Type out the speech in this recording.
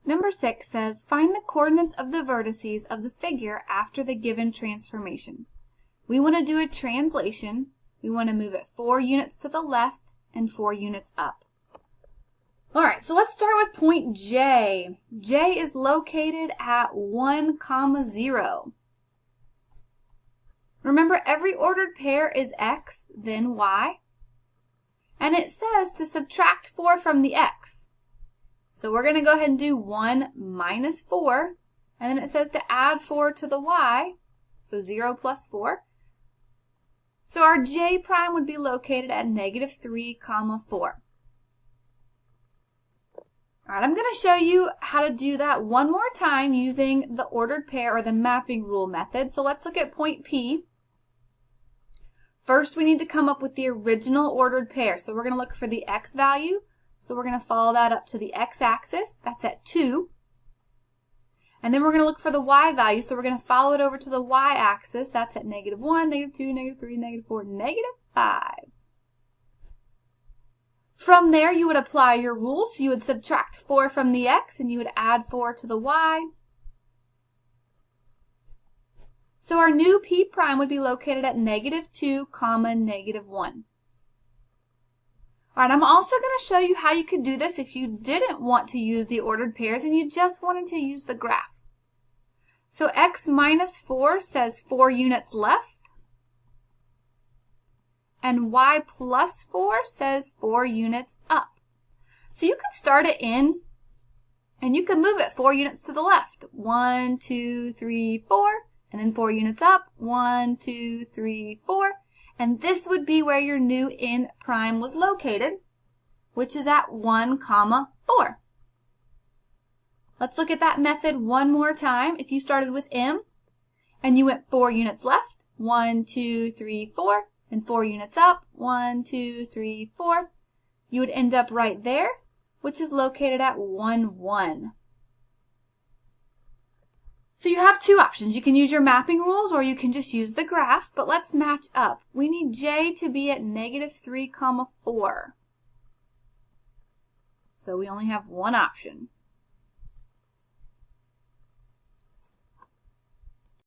Number 6 says, find the coordinates of the vertices of the figure after the given transformation. We want to do a translation. We want to move it 4 units to the left and 4 units up. All right, so let's start with point J. J is located at 1, 0. Remember, every ordered pair is x, then y. And it says to subtract 4 from the x. So we're going to go ahead and do 1 minus 4. And then it says to add 4 to the y. So 0 plus 4. So our j prime would be located at -3, 4. All right, I'm going to show you how to do that one more time using the ordered pair or the mapping rule method. So let's look at point P. First, we need to come up with the original ordered pair. So we're going to look for the x value. So we're going to follow that up to the x-axis. That's at 2. And then we're going to look for the y value. So we're going to follow it over to the y-axis. That's at -1, -2, -3, -4, -5. From there, you would apply your rules. So you would subtract 4 from the x and you would add 4 to the y. So our new p prime would be located at -2, -1. All right, I'm also going to show you how you could do this if you didn't want to use the ordered pairs and you just wanted to use the graph. So x minus 4 says 4 units left. And y plus 4 says 4 units up. So you can start it in, and you can move it 4 units to the left. 1, 2, 3, 4, and then 4 units up. 1, 2, 3, 4. And this would be where your new n prime was located, which is at 1, 4. Let's look at that method one more time. If you started with m, and you went 4 units left. 1, 2, 3, 4. And 4 units up, 1, 2, 3, 4. You would end up right there, which is located at 1, 1. So you have two options. You can use your mapping rules or you can just use the graph, but let's match up. We need j to be at -3, 4. So we only have one option.